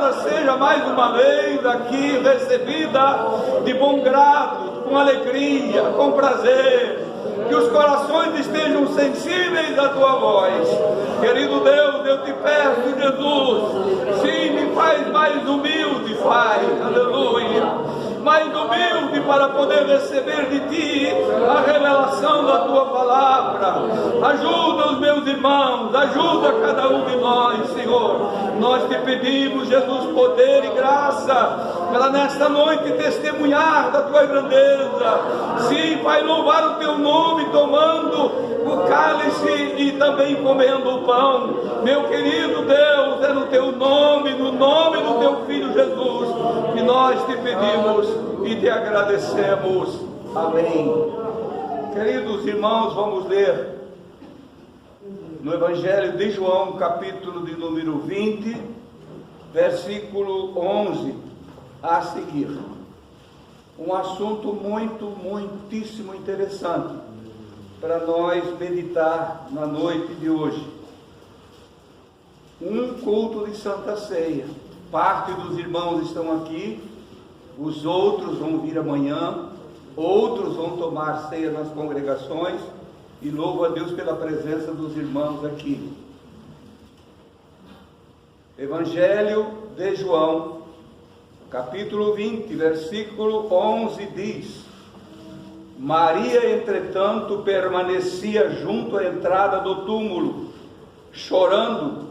palavra seja mais uma vez aqui recebida de bom grado, com alegria, com prazer, que os corações estejam sensíveis à tua voz. Querido Deus, eu te peço, Jesus, sim, me faz mais humilde, Pai, aleluia, mais humilde para poder receber de ti a revelação da tua palavra. Ajuda os meus irmãos, ajuda cada um de nós, Senhor. Nós te pedimos, Jesus, poder e graça para nesta noite testemunhar da tua grandeza. Sim, Pai, louvar o teu nome tomando o cálice e também comendo o pão. Meu querido Deus, é no teu nome, no nome do teu Filho Jesus, que nós te pedimos e te agradecemos. Amém. Queridos irmãos, vamos ler no Evangelho de João, capítulo de número 20, versículo 11 a seguir. Um assunto muitíssimo interessante para nós meditar na noite de hoje. Um culto de Santa Ceia. Parte dos irmãos estão aqui, os outros vão vir amanhã, outros vão tomar ceia nas congregações, e louvo a Deus pela presença dos irmãos aqui. Evangelho de João, capítulo 20, versículo 11 diz: Maria, entretanto, permanecia junto à entrada do túmulo, chorando,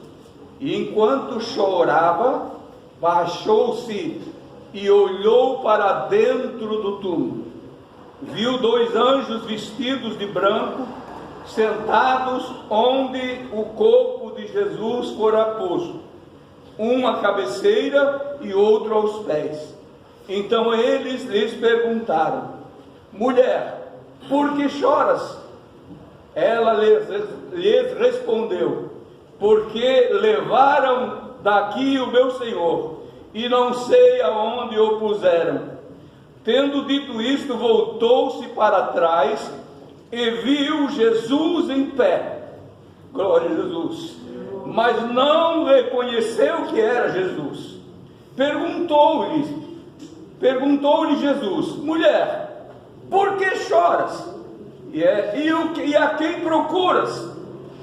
e enquanto chorava, baixou-se e olhou para dentro do túmulo. Viu 2 anjos vestidos de branco, sentados onde o corpo de Jesus fora posto, um à cabeceira e outro aos pés. Então eles lhes perguntaram: Mulher, por que choras? Ela lhes respondeu: Porque levaram daqui o meu Senhor, e não sei aonde o puseram. Tendo dito isto, voltou-se para trás e viu Jesus em pé. Glória a Jesus. Mas não reconheceu que era Jesus. Perguntou-lhe Jesus: Mulher, por que choras? E a quem procuras?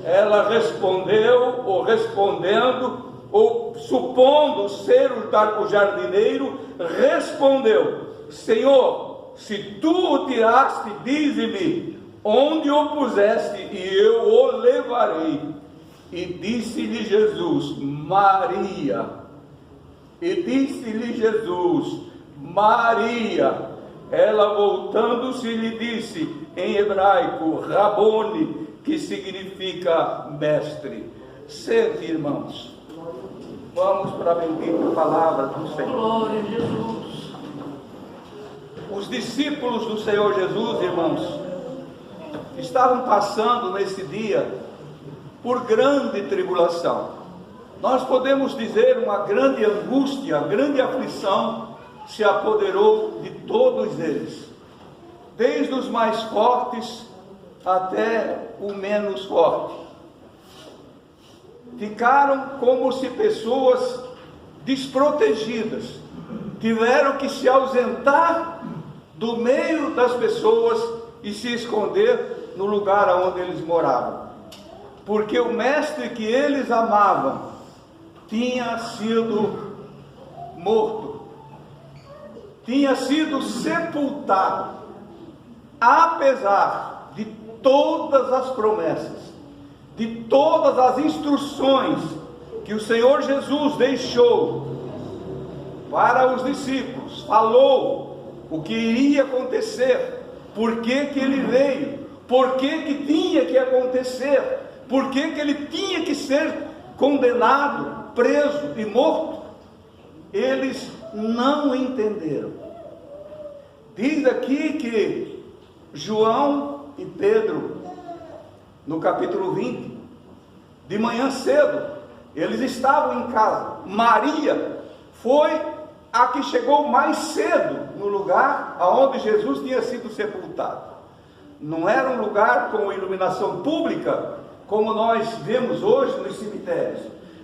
Ela respondeu, ou respondendo, ou supondo ser o jardineiro, respondeu: Senhor, se tu o tiraste, dize-me onde o puseste, e eu o levarei. E disse-lhe Jesus: Maria. E disse-lhe Jesus: Maria. Ela, voltando-se, lhe disse em hebraico, Rabone, que significa mestre. Sente, irmãos. Vamos para a bendita palavra do Senhor. Glória a Jesus. Os discípulos do Senhor Jesus, irmãos, estavam passando nesse dia por grande tribulação. Nós podemos dizer uma grande angústia, grande aflição se apoderou de todos eles, desde os mais fortes até o menos forte. Ficaram como se pessoas desprotegidas, tiveram que se ausentar do meio das pessoas e se esconder no lugar onde eles moravam, porque o mestre que eles amavam tinha sido morto, tinha sido sepultado, apesar de todas as promessas, de todas as instruções que o Senhor Jesus deixou para os discípulos, falou o que iria acontecer, por que ele veio, por que tinha que acontecer, por que ele tinha que ser condenado, preso e morto. Eles não entenderam. Diz aqui que João e Pedro, no capítulo 20, de manhã cedo, eles estavam em casa. Maria foi a que chegou mais cedo no lugar aonde Jesus tinha sido sepultado. Não era um lugar com iluminação pública, como nós vemos hoje nos cemitérios,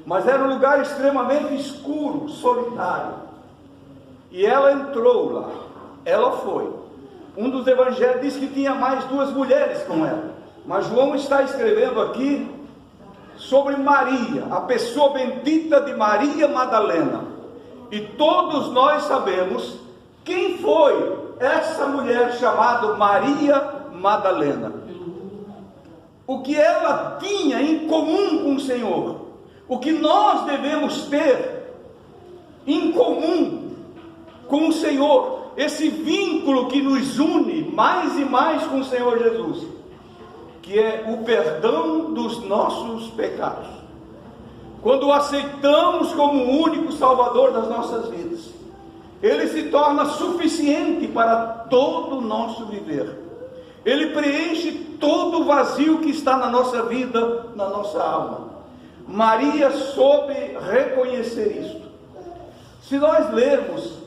mas era um lugar extremamente escuro, solitário. E ela entrou lá, ela foi. Um dos evangelhos diz que tinha mais 2 mulheres com ela, mas João está escrevendo aqui sobre Maria, a pessoa bendita de Maria Madalena. E todos nós sabemos quem foi essa mulher chamada Maria Madalena. O que ela tinha em comum com o Senhor, o que nós devemos ter em comum com o Senhor, esse vínculo que nos une mais e mais com o Senhor Jesus, que é o perdão dos nossos pecados. Quando o aceitamos como o único Salvador das nossas vidas, Ele se torna suficiente para todo o nosso viver. Ele preenche todo o vazio que está na nossa vida, na nossa alma. Maria soube reconhecer isto. Se nós lermos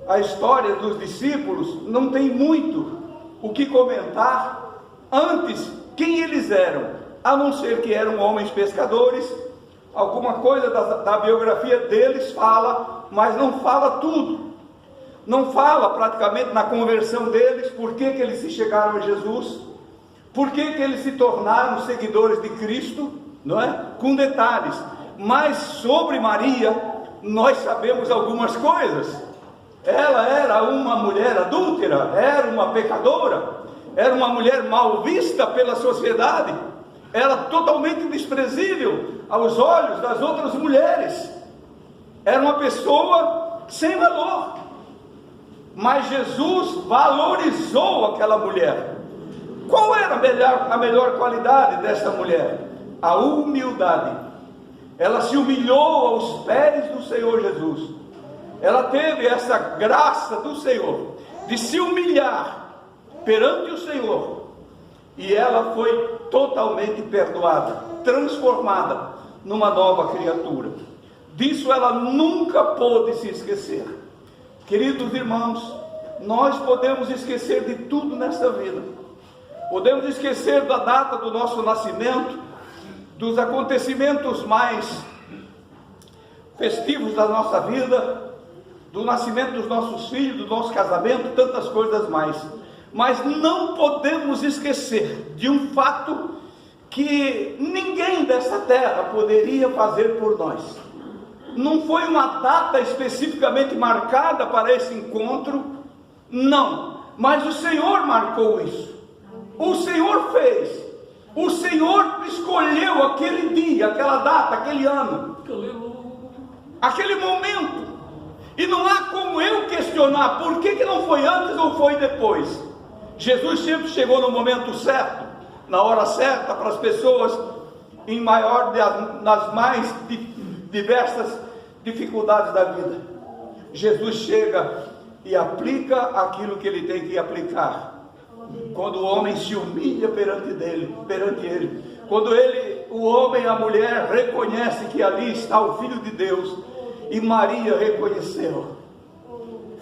a história dos discípulos, não tem muito o que comentar. Antes, quem eles eram? A não ser que eram homens pescadores. Alguma coisa da biografia deles fala, mas não fala tudo. Não fala praticamente na conversão deles, por que eles se chegaram a Jesus, por que eles se tornaram seguidores de Cristo, não é? Com detalhes. Mas sobre Maria, nós sabemos algumas coisas. Ela era uma mulher adúltera, era uma pecadora, era uma mulher mal vista pela sociedade, era totalmente desprezível aos olhos das outras mulheres, era uma pessoa sem valor. Mas Jesus valorizou aquela mulher. Qual era a melhor qualidade dessa mulher? A humildade. Ela se humilhou aos pés do Senhor Jesus. Ela teve essa graça do Senhor, de se humilhar perante o Senhor. E ela foi totalmente perdoada, transformada numa nova criatura. Disso ela nunca pôde se esquecer. Queridos irmãos, nós podemos esquecer de tudo nesta vida. Podemos esquecer da data do nosso nascimento, dos acontecimentos mais festivos da nossa vida, do nascimento dos nossos filhos, do nosso casamento, tantas coisas mais. Mas não podemos esquecer de um fato que ninguém dessa terra poderia fazer por nós. Não foi uma data especificamente marcada para esse encontro, não, mas o Senhor marcou isso, o Senhor fez, o Senhor escolheu aquele dia, aquela data, aquele ano, aquele momento, e não há como eu questionar por que não foi antes ou foi depois. Jesus sempre chegou no momento certo, na hora certa, para as pessoas nas mais diversas dificuldades da vida. Jesus chega e aplica aquilo que ele tem que aplicar. Quando o homem se humilha perante ele, quando o homem e a mulher reconhece que ali está o Filho de Deus, e Maria reconheceu,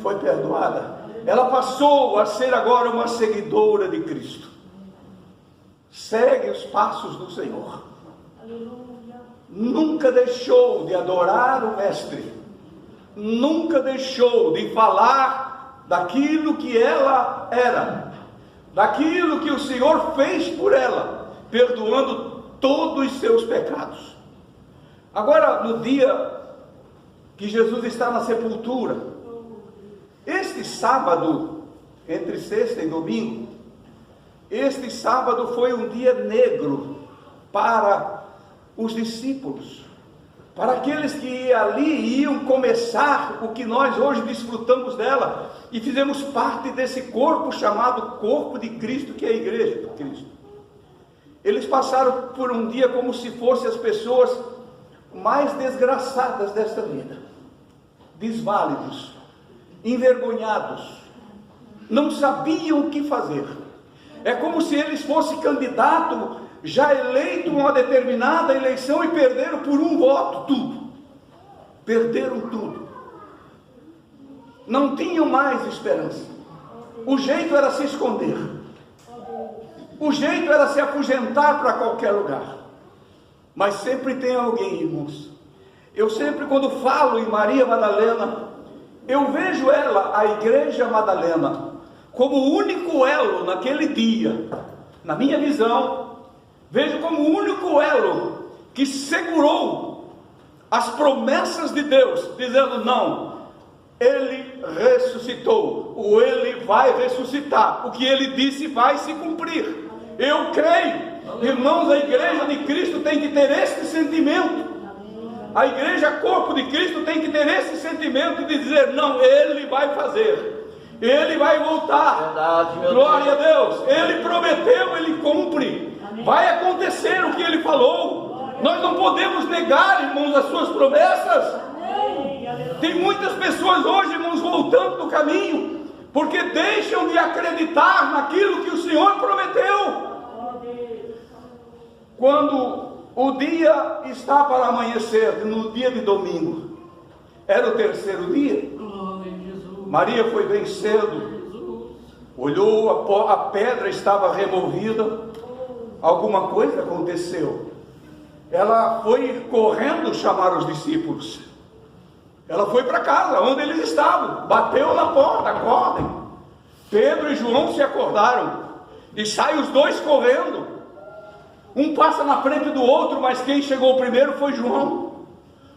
foi perdoada. Ela passou a ser agora uma seguidora de Cristo. Segue os passos do Senhor. Nunca deixou de adorar o Mestre, nunca deixou de falar daquilo que ela era, daquilo que o Senhor fez por ela, perdoando todos os seus pecados. Agora, no dia que Jesus está na sepultura, este sábado, entre sexta e domingo, este sábado foi um dia negro para os discípulos, para aqueles que ali iam começar o que nós hoje desfrutamos dela, e fizemos parte desse corpo chamado corpo de Cristo, que é a igreja de Cristo. Eles passaram por um dia como se fossem as pessoas mais desgraçadas desta vida, desválidos, envergonhados, não sabiam o que fazer. É como se eles fossem candidato já eleito uma determinada eleição e perderam por um voto tudo. Perderam tudo. Não tinham mais esperança. O jeito era se esconder. O jeito era se afugentar para qualquer lugar. Mas sempre tem alguém, irmãos, Eu sempre, quando falo em Maria Madalena, eu vejo ela, a Igreja Madalena, como o único elo naquele dia, na minha visão, vejo como o único elo que segurou as promessas de Deus, dizendo: não, Ele ressuscitou, ou Ele vai ressuscitar, o que Ele disse vai se cumprir. Eu creio. Irmãos, a Igreja de Cristo tem que ter esse sentimento. A Igreja, corpo de Cristo, tem que ter esse sentimento de dizer: não, Ele vai fazer, Ele vai voltar. Verdade, glória a Deus. Ele prometeu, Ele cumpre. Vai acontecer o que Ele falou. Nós não podemos negar, irmãos, as suas promessas. Tem muitas pessoas hoje, irmãos, voltando do caminho, porque deixam de acreditar naquilo que o Senhor prometeu. Quando o dia está para amanhecer, no dia de domingo, era o terceiro dia, Maria foi bem cedo, olhou, a pedra estava removida, alguma coisa aconteceu. Ela foi correndo chamar os discípulos. Ela foi para casa, onde eles estavam, bateu na porta: acordem. Pedro e João se acordaram, e saem os dois correndo. Um passa na frente do outro, mas quem chegou primeiro foi João.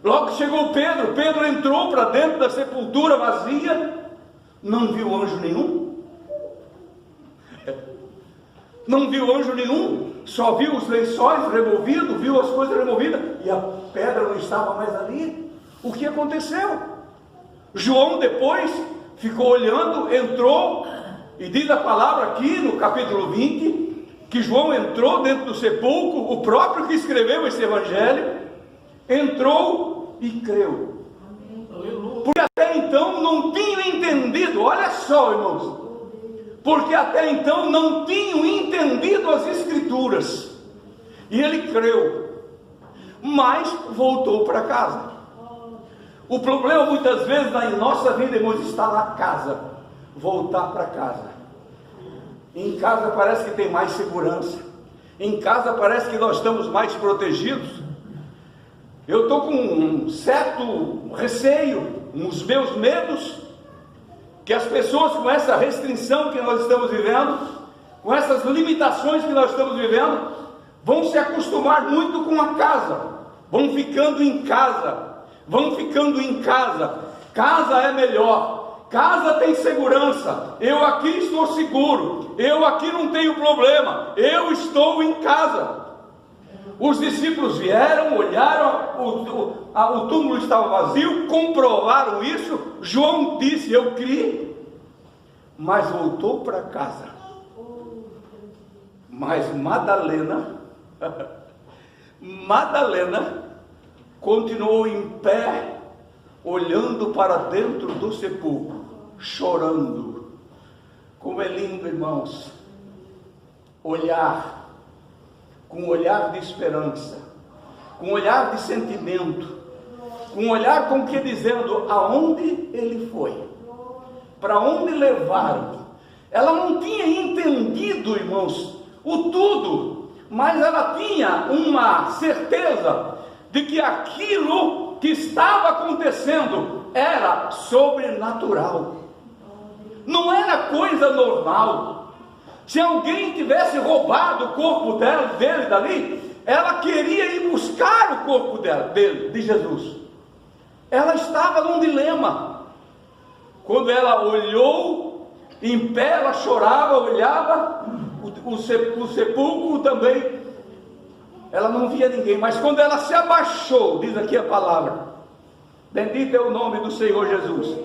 Logo que chegou Pedro, Pedro entrou para dentro da sepultura vazia, não viu anjo nenhum. Não viu anjo nenhum, só viu os lençóis removidos, viu as coisas removidas, e a pedra não estava mais ali. O que aconteceu? João depois ficou olhando, entrou, e diz a palavra aqui no capítulo 20, que João entrou dentro do sepulcro, o próprio que escreveu esse evangelho, entrou e creu. Porque até então não tinham entendido, olha só, irmãos, porque até então não tinham entendido as escrituras, e ele creu, mas voltou para casa. O problema muitas vezes na nossa vida, irmãos, está na casa. Voltar para casa. Em casa parece que tem mais segurança. Em casa parece que nós estamos mais protegidos. Eu estou com um certo receio, os meus medos, que as pessoas, com essa restrição que nós estamos vivendo, com essas limitações que nós estamos vivendo, vão se acostumar muito com a casa, vão ficando em casa. Casa é melhor, casa tem segurança, eu aqui estou seguro, eu aqui não tenho problema, eu estou em casa. Os discípulos vieram, olharam, o túmulo estava vazio, comprovaram isso. João disse: eu criei, mas voltou para casa. Mas Madalena continuou em pé, olhando para dentro do sepulcro, chorando. Como é lindo, irmãos, olhar, com um olhar de esperança, com um olhar de sentimento, com um olhar com que dizendo aonde ele foi, para onde levaram. Ela não tinha entendido, irmãos, o tudo, mas ela tinha uma certeza de que aquilo que estava acontecendo era sobrenatural, não era coisa normal. Se alguém tivesse roubado o corpo dele dali, ela queria ir buscar o corpo de Jesus. Ela estava num dilema. Quando ela olhou em pé, ela chorava, olhava o sepulcro também. Ela não via ninguém, mas quando ela se abaixou, diz aqui a palavra, bendito é o nome do Senhor Jesus.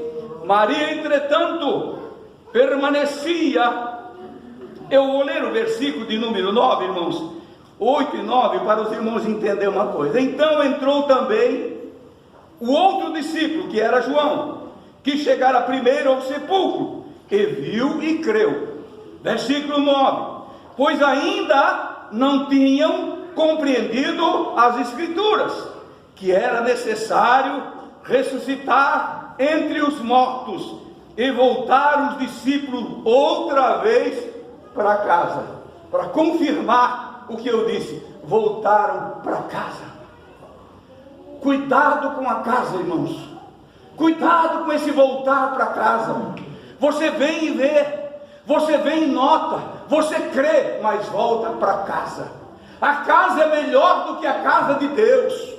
Maria, entretanto, permanecia. Eu vou ler o versículo de número 9, irmãos, 8 e 9, para os irmãos entenderem uma coisa. Então entrou também o outro discípulo, que era João, que chegara primeiro ao sepulcro, e viu e creu. Versículo 9, pois ainda não tinham compreendido as escrituras, que era necessário ressuscitar entre os mortos, e voltar os discípulos outra vez para casa, para confirmar o que eu disse. Voltaram para casa. Cuidado com a casa, irmãos. Cuidado com esse voltar para casa. Você vem e vê, você vem e nota, você crê, mas volta para casa. A casa é melhor do que a casa de Deus.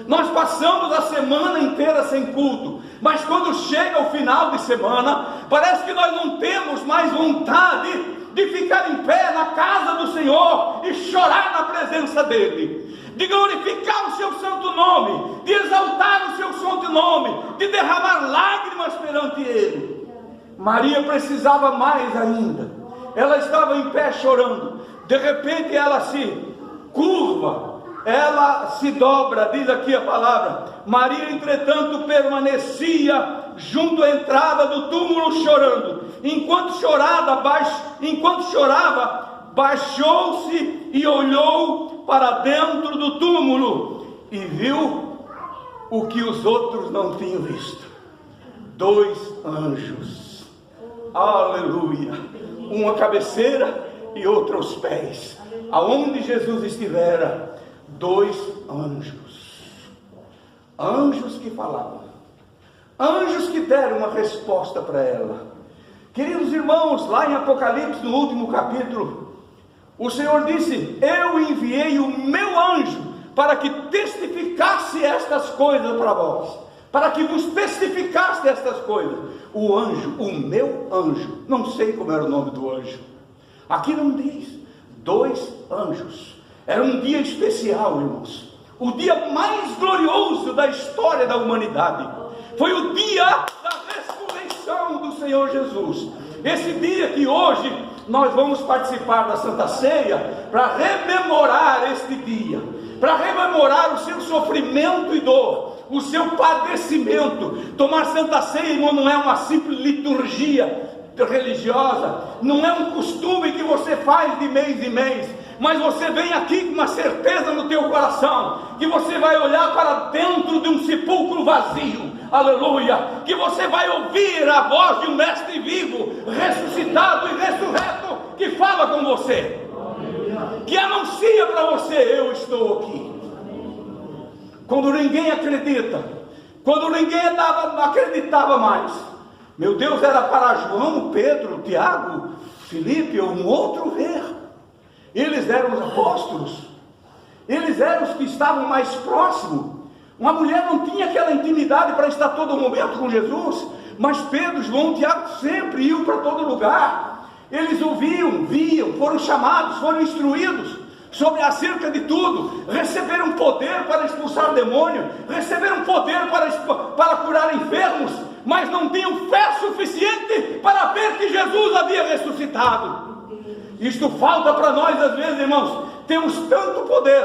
Nós passamos a semana inteira sem culto, mas quando chega o final de semana, parece que nós não temos mais vontade de ficar em pé na casa do Senhor e chorar na presença dEle, de glorificar o seu santo nome, de exaltar o seu santo nome, de derramar lágrimas perante Ele. Maria precisava mais ainda. Ela estava em pé chorando. De repente ela se curva, ela se dobra, diz aqui a palavra. Maria, entretanto, permanecia junto à entrada do túmulo chorando. Enquanto chorava, baixou-se e olhou para dentro do túmulo e viu o que os outros não tinham visto: 2 anjos. Aleluia! Um à cabeceira e outro aos pés. Aonde Jesus estivera, 2 anjos. Anjos que falavam. Anjos que deram uma resposta para ela. Queridos irmãos, lá em Apocalipse, no último capítulo, o Senhor disse: eu enviei o meu anjo para que testificasse estas coisas para vós, para que vos testificasse estas coisas. O anjo, o meu anjo, não sei como era o nome do anjo, aqui não diz. 2 anjos. Era um dia especial, irmãos, o dia mais glorioso da história da humanidade. Foi o dia da ressurreição do Senhor Jesus. Esse dia que hoje nós vamos participar da Santa Ceia, para rememorar este dia, para rememorar o seu sofrimento e dor, o seu padecimento. Tomar Santa Ceia, irmão, não é uma simples liturgia religiosa, não é um costume que você faz de mês em mês, mas você vem aqui com uma certeza no teu coração, que você vai olhar para dentro de um sepulcro vazio, aleluia, que você vai ouvir a voz de um mestre vivo, ressuscitado e ressurreto, que fala com você, que anuncia para você: eu estou aqui. Quando ninguém acredita, quando ninguém acreditava mais, meu Deus, era para João, Pedro, Tiago, Filipe ou um outro ver. Eles eram os apóstolos, eles eram os que estavam mais próximos. Uma mulher não tinha aquela intimidade para estar todo momento com Jesus, mas Pedro, João, Tiago sempre iam para todo lugar. Eles ouviam, viam, foram chamados, foram instruídos sobre acerca de tudo, receberam poder para expulsar demônio, receberam poder para curar enfermos, mas não tinham fé suficiente para ver que Jesus havia ressuscitado. Isto falta para nós às vezes, irmãos. Temos tanto poder,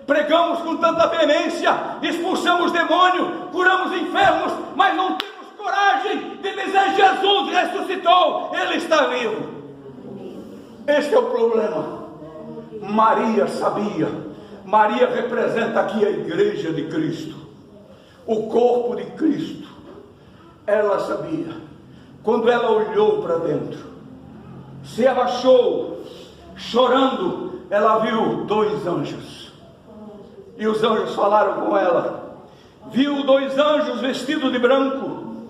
pregamos com tanta veemência, expulsamos demônio, curamos enfermos, mas não temos coragem de dizer: Jesus ressuscitou, Ele está vivo. Este é o problema. Maria sabia. Maria representa aqui a igreja de Cristo, o corpo de Cristo. Ela sabia. Quando ela olhou para dentro, se abaixou, chorando, ela viu 2 anjos. E os anjos falaram com ela. Viu 2 anjos vestidos de branco,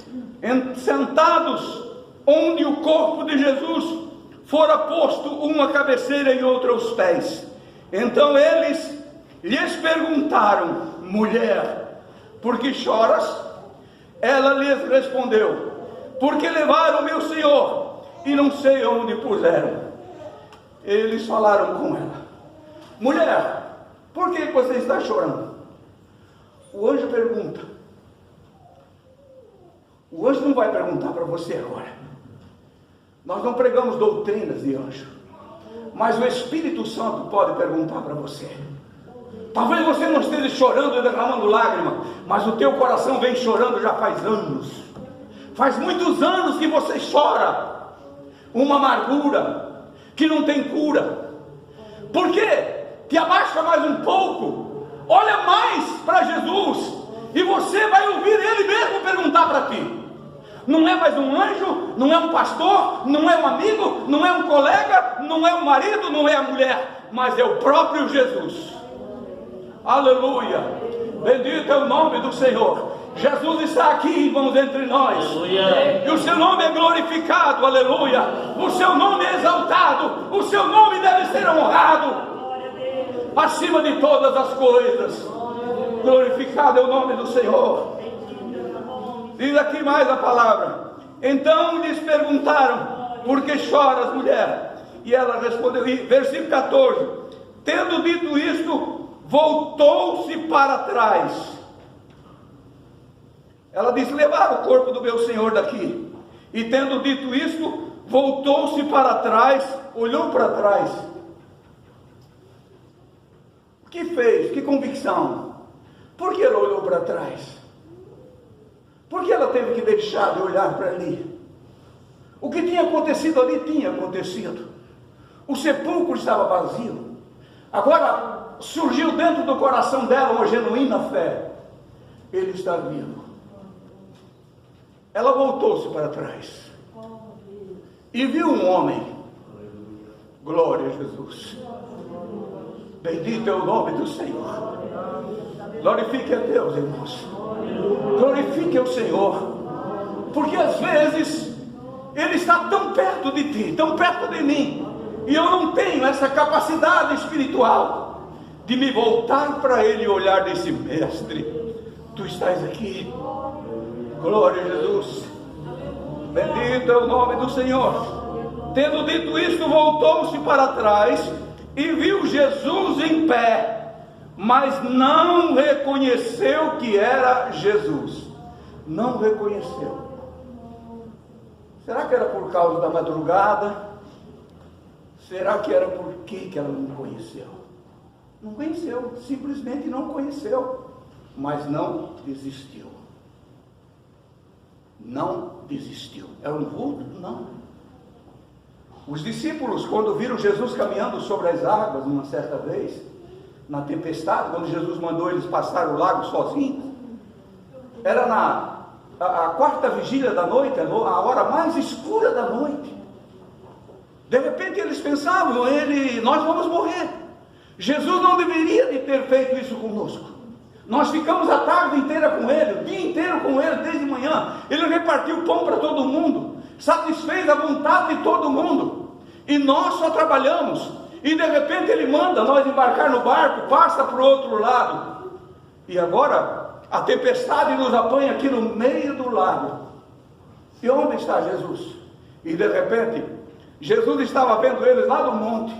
sentados onde o corpo de Jesus fora posto, uma à cabeceira e outra aos pés. Então eles lhes perguntaram: mulher, por que choras? Ela lhes respondeu: porque levaram meu Senhor e não sei onde puseram. Eles falaram com ela: mulher, por que você está chorando? O anjo pergunta. O anjo não vai perguntar para você agora. Nós não pregamos doutrinas de anjo, mas o Espírito Santo pode perguntar para você. Talvez você não esteja chorando e derramando lágrimas, mas o teu coração vem chorando já faz anos. Faz muitos anos que você chora uma amargura que não tem cura. Por quê? Te abaixa mais um pouco, olha mais para Jesus, e você vai ouvir Ele mesmo perguntar para ti. Não é mais um anjo, não é um pastor, não é um amigo, não é um colega, não é o marido, não é a mulher, mas é o próprio Jesus. Aleluia! Bendito é o nome do Senhor. Jesus está aqui, irmãos, entre nós. Aleluia. E o seu nome é glorificado, aleluia. O seu nome é exaltado. O seu nome deve ser honrado acima de todas as coisas. Glorificado é o nome do Senhor. Diz aqui mais a palavra. Então lhes perguntaram: por que choras, mulher? E ela respondeu, versículo 14: tendo dito isto, voltou-se para trás. Ela disse: levaram o corpo do meu Senhor daqui. E tendo dito isto, voltou-se para trás, olhou para trás. O que fez? Que convicção? Por que ela olhou para trás? Por que ela teve que deixar de olhar para ali? O que tinha acontecido ali tinha acontecido. O sepulcro estava vazio. Agora surgiu dentro do coração dela uma genuína fé. Ele está vivo. Ela voltou-se para trás e viu um homem. Glória a Jesus. Bendito é o nome do Senhor. Glorifique a Deus, irmãos. Glorifique o Senhor. Porque às vezes Ele está tão perto de ti, tão perto de mim, e eu não tenho essa capacidade espiritual de me voltar para Ele e olhar desse mestre. Tu estás aqui. Glória a Jesus. Bendito é o nome do Senhor. Tendo dito isto, voltou-se para trás e viu Jesus em pé, mas não reconheceu que era Jesus. Não reconheceu. Será que era por causa da madrugada? Será que era por que ela não conheceu? Não conheceu, simplesmente não conheceu, mas não desistiu. Não desistiu. Era um vulto? Não. Os discípulos, quando viram Jesus caminhando sobre as águas, uma certa vez, na tempestade, quando Jesus mandou eles passar o lago sozinhos, era a quarta vigília da noite, a hora mais escura da noite. De repente eles pensavam, nós vamos morrer. Jesus não deveria de ter feito isso conosco. Nós ficamos a tarde inteira com Ele, o dia inteiro com Ele, desde manhã. Ele repartiu pão para todo mundo, satisfez a vontade de todo mundo, e nós só trabalhamos. E de repente Ele manda nós embarcar no barco, passa para o outro lado, e agora a tempestade nos apanha aqui no meio do lago. E onde está Jesus? E de repente Jesus estava vendo eles lá do monte,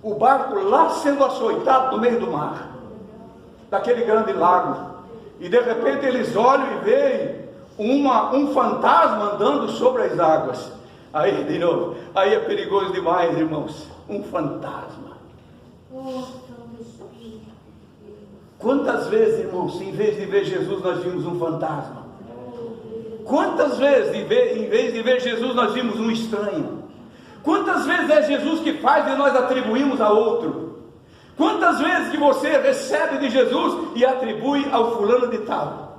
o barco lá sendo açoitado no meio do mar, daquele grande lago. E de repente eles olham e veem um fantasma andando sobre as águas. Aí de novo, aí é perigoso demais, irmãos. Um fantasma. Quantas vezes, irmãos, em vez de ver Jesus, nós vimos um fantasma? Quantas vezes, em vez de ver Jesus, nós vimos um estranho? Quantas vezes é Jesus que faz e nós atribuímos a outro? Quantas vezes que você recebe de Jesus e atribui ao fulano de tal,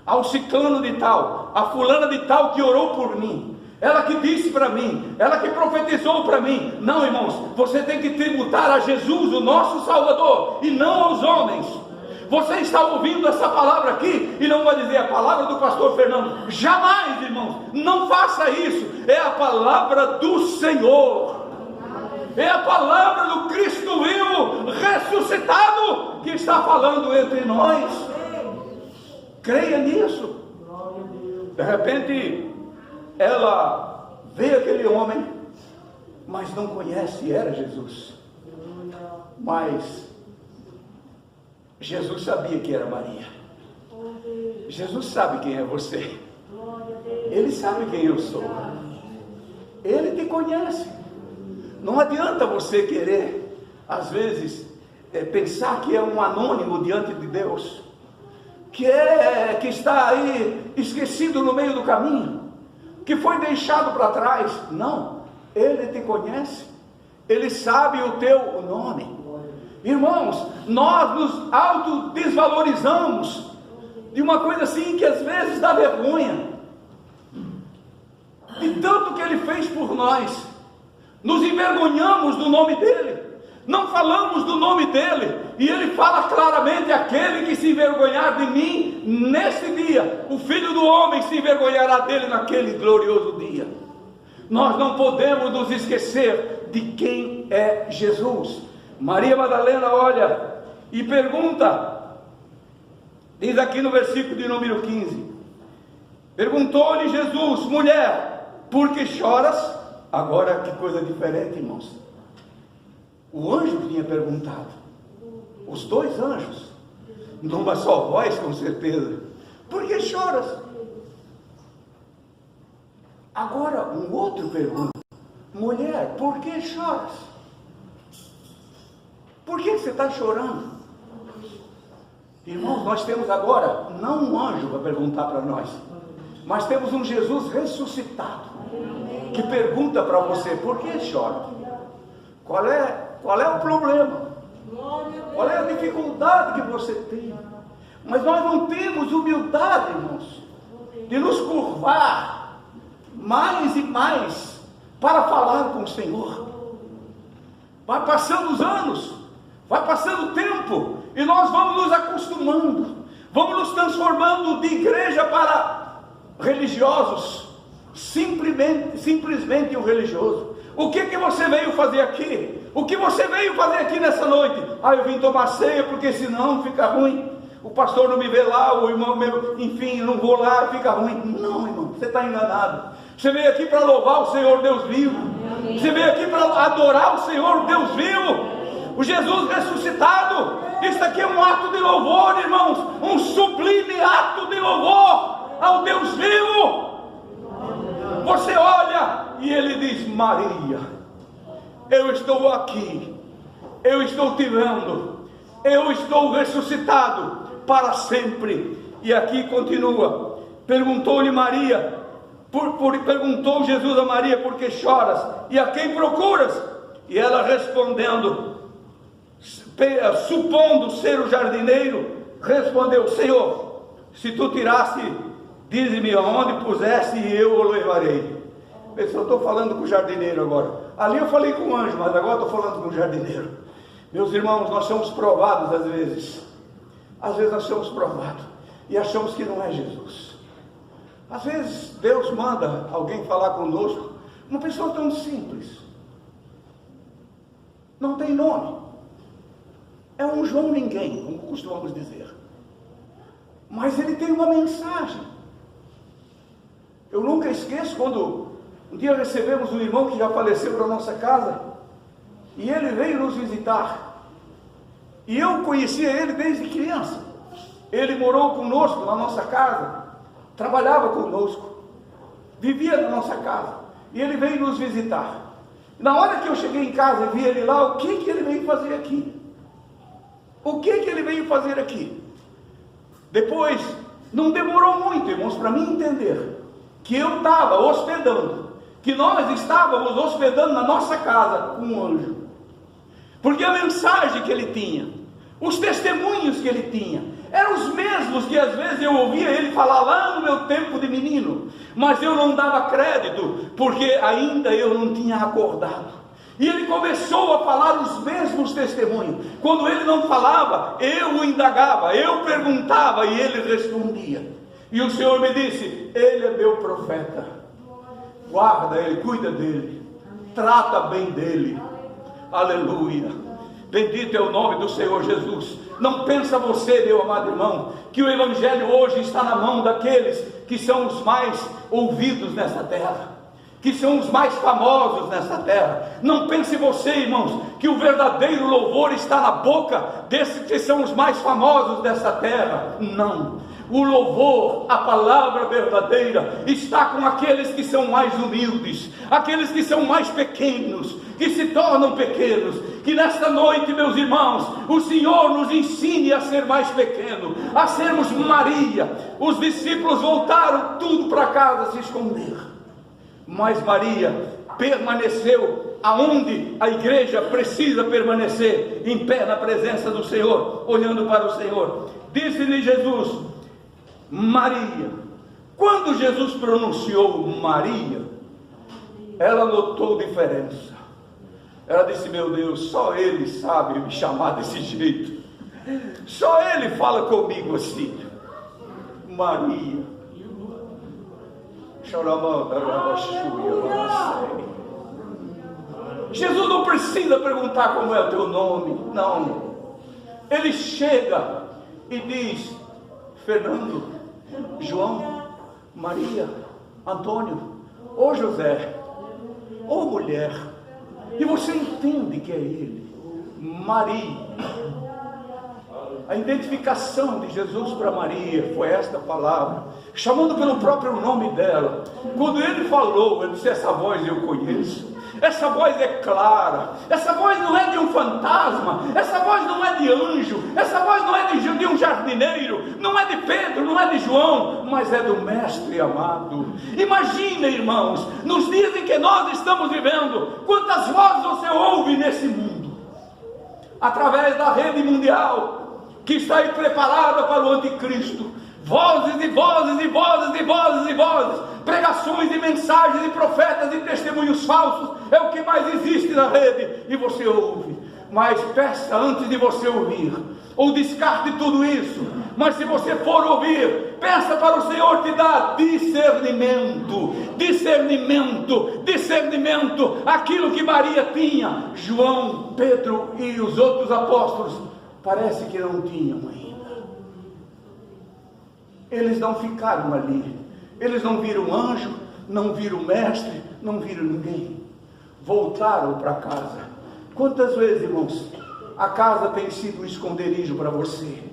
ao ciclano de tal, a fulana de tal que orou por mim, ela que disse para mim, ela que profetizou para mim? Não, irmãos, você tem que tributar a Jesus, o nosso Salvador, e não aos homens. Você está ouvindo essa palavra aqui e não vai dizer a palavra do pastor Fernando. Jamais, irmãos, não faça isso. É a palavra do Senhor. É a palavra do Cristo vivo, ressuscitado, que está falando entre nós. Creia nisso. De repente, ela vê aquele homem, mas não conhece, era Jesus. Mas Jesus sabia que era Maria. Jesus sabe quem é você. Ele sabe quem eu sou. Ele te conhece. Não adianta você querer, às vezes, pensar que é um anônimo diante de Deus, que está aí esquecido no meio do caminho, que foi deixado para trás. Não, Ele te conhece. Ele sabe o teu nome. Irmãos, nós nos autodesvalorizamos de uma coisa assim que às vezes dá vergonha, de tanto que Ele fez por nós. Nos envergonhamos do nome dEle, não falamos do nome dele, e ele fala claramente: aquele que se envergonhar de mim nesse dia, o Filho do Homem se envergonhará dele naquele glorioso dia. Nós não podemos nos esquecer de quem é Jesus. Maria Madalena olha e pergunta, diz aqui no versículo de número 15, perguntou-lhe Jesus: mulher, por que choras? Agora que coisa diferente, irmãos. O anjo tinha perguntado, os dois anjos, numa só voz, com certeza: por que choras? Agora um outro pergunta: mulher, por que choras? Por que você está chorando? Irmãos, nós temos agora não um anjo para perguntar para nós, mas temos um Jesus ressuscitado que pergunta para você: por que chora? Qual é o problema? Qual é a dificuldade que você tem? Mas nós não temos humildade, irmãos, de nos curvar mais e mais para falar com o Senhor. Vai passando os anos, vai passando o tempo, e nós vamos nos acostumando, vamos nos transformando de igreja para religiosos, simplesmente um religioso. O que você veio fazer aqui? O que você veio fazer aqui nessa noite? Eu vim tomar ceia, porque senão fica ruim. O pastor não me vê lá, o irmão meu, enfim, não vou lá, fica ruim. Não, irmão, você está enganado. Você veio aqui para louvar o Senhor Deus vivo. Você veio aqui para adorar o Senhor Deus vivo, o Jesus ressuscitado. Isso aqui é um ato de louvor, irmãos, um sublime ato de louvor ao Deus vivo. Você olha e ele diz: Maria, eu estou aqui, eu estou te vendo, eu estou ressuscitado para sempre. E aqui continua: perguntou-lhe Maria, perguntou Jesus a Maria: por que choras? E a quem procuras? E ela respondendo, supondo ser o jardineiro, respondeu: Senhor, se tu tiraste, dize-me aonde puseste e eu o levarei. Eu estou falando com o jardineiro agora. Ali eu falei com o anjo, mas agora estou falando com o jardineiro. Meus irmãos, nós somos provados às vezes. Às vezes nós somos provados e achamos que não é Jesus. Às vezes Deus manda alguém falar conosco, uma pessoa tão simples, não tem nome, é um João ninguém, como costumamos dizer, mas ele tem uma mensagem. Eu nunca esqueço quando um dia recebemos um irmão que já faleceu na nossa casa, e ele veio nos visitar, e eu conhecia ele desde criança. Ele morou conosco na nossa casa, trabalhava conosco, vivia na nossa casa, e ele veio nos visitar. Na hora que eu cheguei em casa e vi ele lá, o que ele veio fazer aqui? O que ele veio fazer aqui? Depois, não demorou muito, irmãos, para mim entender que eu estava hospedando, que nós estávamos hospedando na nossa casa um anjo, porque a mensagem que ele tinha, os testemunhos que ele tinha, eram os mesmos que às vezes eu ouvia ele falar lá no meu tempo de menino, mas eu não dava crédito, porque ainda eu não tinha acordado. E ele começou a falar os mesmos testemunhos. Quando ele não falava, eu o indagava, eu perguntava e ele respondia. E o Senhor me disse: ele é meu profeta, guarda ele, cuida dele, trata bem dele. Aleluia, bendito é o nome do Senhor Jesus. Não pensa você, meu amado irmão, que o Evangelho hoje está na mão daqueles que são os mais ouvidos nesta terra, que são os mais famosos nesta terra. Não pense você, irmãos, que o verdadeiro louvor está na boca desses que são os mais famosos desta terra. Não. O louvor, a palavra verdadeira, está com aqueles que são mais humildes, aqueles que são mais pequenos, que se tornam pequenos. Que nesta noite, meus irmãos, o Senhor nos ensine a ser mais pequeno, a sermos Maria. Os discípulos voltaram tudo para casa se esconder, mas Maria permaneceu aonde a igreja precisa permanecer, em pé na presença do Senhor, olhando para o Senhor. Disse-lhe Jesus: Maria. Quando Jesus pronunciou Maria, ela notou diferença. Ela disse: meu Deus, só Ele sabe me chamar desse jeito, só Ele fala comigo assim. Maria. Jesus não precisa perguntar como é o teu nome, não. Ele chega e diz: Fernando, João, Maria, Antônio, ou José, ou mulher, e você entende que é Ele. Maria. A identificação de Jesus para Maria foi esta palavra, chamando pelo próprio nome dela. Quando ele falou, ele disse: essa voz eu conheço, essa voz é clara, essa voz não é de um fantasma, essa voz não é de anjo, essa voz não é de um jardineiro, não é de Pedro, não é de João, mas é do Mestre amado. Imagina, irmãos, nos dias em que nós estamos vivendo, quantas vozes você ouve nesse mundo, através da rede mundial, que está aí preparada para o anticristo. Vozes e vozes e vozes e vozes e vozes, pregações e mensagens e profetas e testemunhos falsos, é o que mais existe na rede, e você ouve. Mas peça antes de você ouvir, ou descarte tudo isso. Mas se você for ouvir, peça para o Senhor te dar discernimento, discernimento, discernimento. Aquilo que Maria tinha, João, Pedro e os outros apóstolos parece que não tinham ainda. Eles não ficaram ali, eles não viram anjo, não viram mestre, não viram ninguém, voltaram para casa. Quantas vezes, irmãos, a casa tem sido um esconderijo para você?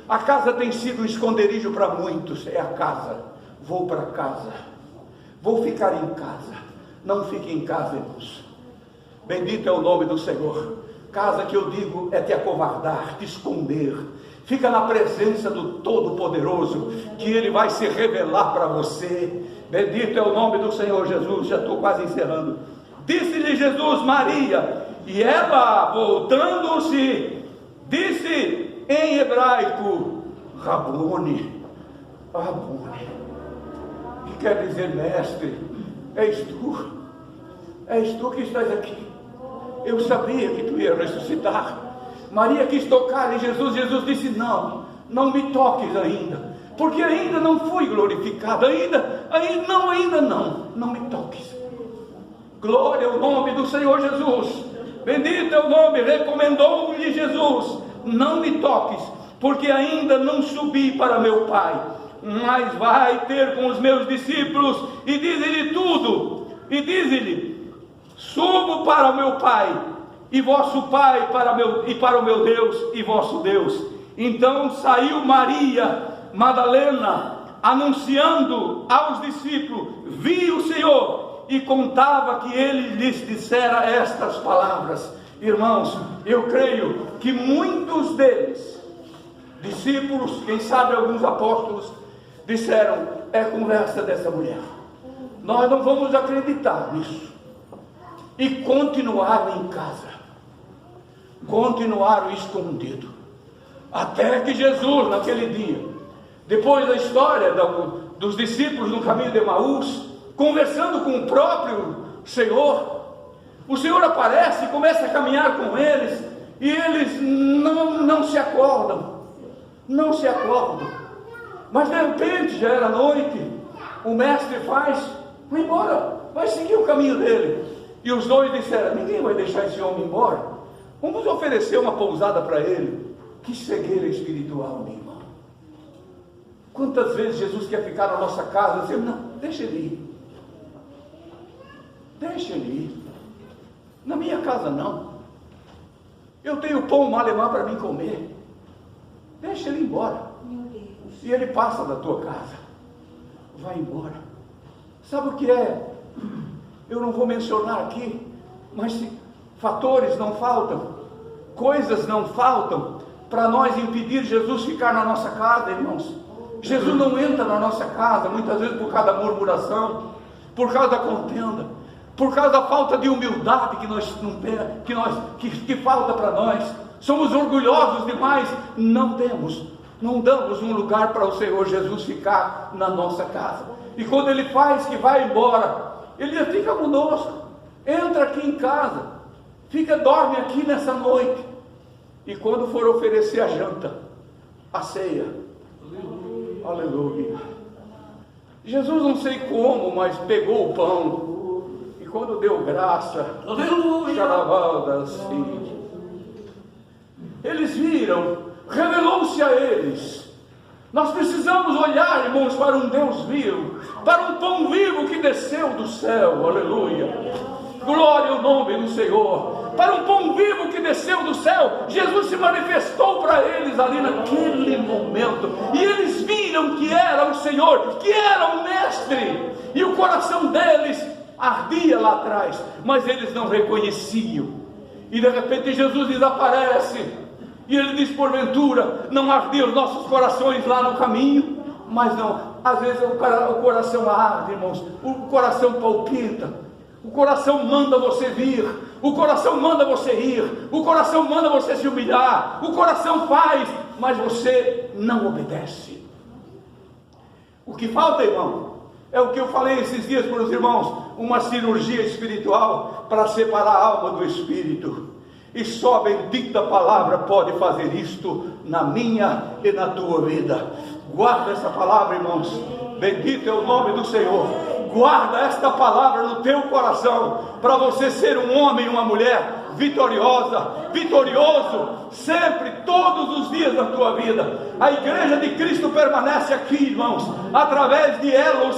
A casa tem sido um esconderijo para muitos. É a casa. Vou para casa, vou ficar em casa. Não fique em casa, irmãos. Bendito é o nome do Senhor. Casa que eu digo é te acovardar, te esconder. Fica na presença do Todo-Poderoso, que Ele vai se revelar para você. Bendito é o nome do Senhor Jesus. Já estou quase encerrando. Disse-lhe Jesus: Maria. E ela, voltando-se, disse em hebraico: Rabone. Rabone, que quer dizer mestre. És tu que estás aqui. Eu sabia que tu ia ressuscitar. Maria quis tocar em Jesus. Jesus disse: não me toques ainda, porque ainda não fui glorificado, ainda não me toques. Glória ao nome do Senhor Jesus. Bendito é o nome. Recomendou-lhe Jesus: não me toques, porque ainda não subi para meu Pai, mas vai ter com os meus discípulos e diz-lhe tudo. E diz-lhe: subo para o meu Pai e vosso Pai, para o meu Deus e vosso Deus. Então saiu Maria Madalena, anunciando aos discípulos: vi o Senhor, e contava que ele lhes dissera estas palavras. Irmãos, eu creio que muitos deles, discípulos, quem sabe alguns apóstolos, disseram: é conversa dessa mulher, nós não vamos acreditar nisso. E continuaram em casa, continuaram escondido, até que Jesus, naquele dia, depois da história dos discípulos no caminho de Emaús, conversando com o próprio Senhor, o Senhor aparece e começa a caminhar com eles, e eles não se acordam, mas de repente já era noite, o mestre vai embora, vai seguir o caminho dele. E os dois disseram: ninguém vai deixar esse homem embora, vamos oferecer uma pousada para ele. Que cegueira espiritual, meu irmão. Quantas vezes Jesus quer ficar na nossa casa, dizendo: não, deixa ele ir, na minha casa não, eu tenho pão malemar para mim comer, deixa ele ir embora. E ele passa da tua casa, vai embora. Sabe o que é? Eu não vou mencionar aqui, mas fatores não faltam, coisas não faltam para nós impedir Jesus ficar na nossa casa, irmãos. Jesus não entra na nossa casa, muitas vezes por causa da murmuração, por causa da contenda, por causa da falta de humildade que falta para nós. Somos orgulhosos demais, não damos um lugar para o Senhor Jesus ficar na nossa casa. E quando Ele faz que vai embora, Ele fica conosco, entra aqui em casa, dorme aqui nessa noite, e quando for oferecer a janta, a ceia, aleluia, Jesus não sei como, mas pegou o pão, e quando deu graça, aleluia, assim, eles viram, revelou-se a eles. Nós precisamos olhar, irmãos, para um Deus vivo, para um pão vivo que desceu do céu, aleluia, glória ao nome do Senhor, para um pão vivo que desceu do céu. Jesus se manifestou para eles ali naquele momento, e eles viram que era o Senhor, que era o Mestre, e o coração deles ardia lá atrás, mas eles não reconheciam, e de repente Jesus desaparece, e ele diz: porventura não ardiam os nossos corações lá no caminho? Mas não, às vezes o coração arde, irmãos, o coração palpita, o coração manda você vir, o coração manda você ir, o coração manda você se humilhar, o coração faz, mas você não obedece. O que falta, irmão, é o que eu falei esses dias para os irmãos, uma cirurgia espiritual para separar a alma do espírito. E só a bendita palavra pode fazer isto na minha e na tua vida. Guarda essa palavra, irmãos. Bendito é o nome do Senhor. Guarda esta palavra no teu coração, para você ser um homem e uma mulher vitoriosa, vitorioso, sempre, todos os dias da tua vida. A igreja de Cristo permanece aqui, irmãos, através de elos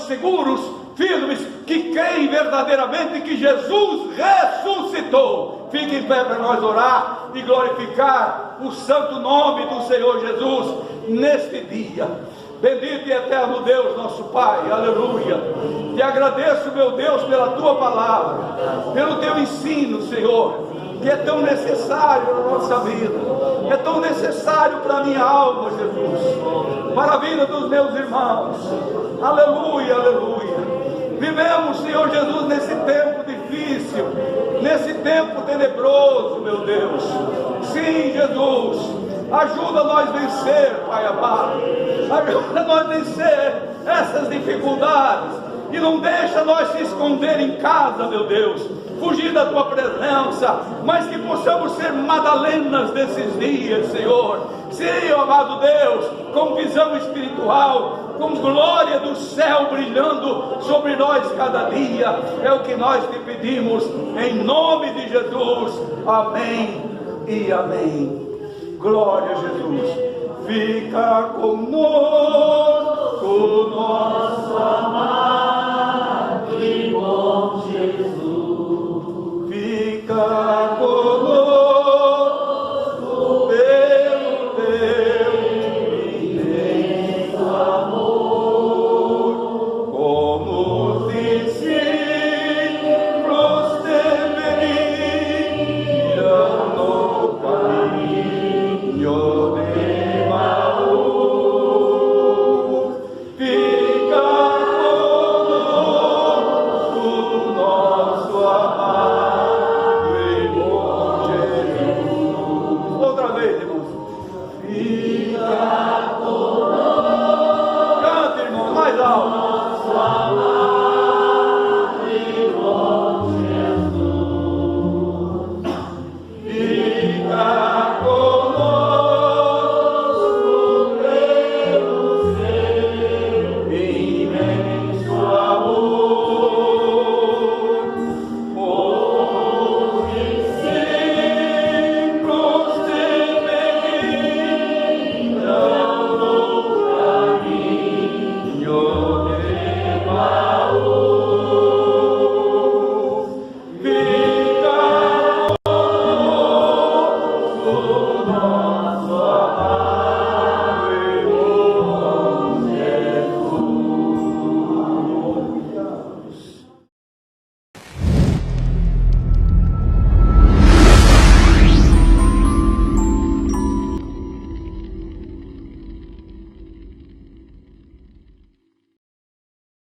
seguros, firmes, que creem verdadeiramente que Jesus ressuscitou. Fique em pé para nós orar e glorificar o santo nome do Senhor Jesus neste dia. Bendito e eterno Deus, nosso Pai, aleluia. Te agradeço, meu Deus, pela tua palavra, pelo teu ensino, Senhor, que é tão necessário na nossa vida, é tão necessário para a minha alma, Jesus, para a vida dos meus irmãos. Aleluia, aleluia. Vivemos, Senhor Jesus, nesse tempo difícil, nesse tempo tenebroso, meu Deus. Sim, Jesus, ajuda nós a vencer, Pai amado, ajuda nós a vencer essas dificuldades, e não deixa nós se esconder em casa, meu Deus, fugir da tua presença, mas que possamos ser Madalenas desses dias, Senhor. Sim, amado Deus, com visão espiritual, com glória do céu brilhando sobre nós cada dia, é o que nós te pedimos, em nome de Jesus, amém e amém. Glória a Jesus. Fica conosco, nosso amado e bom Jesus. Fica conosco pelo teu imenso amor, como os discípulos deveriam no caminho de Emaús. Fica conosco, nosso amado e bom Jesus. Outra vez, irmãos. Fica conosco. Canta, irmão, mais alto. Nosso amado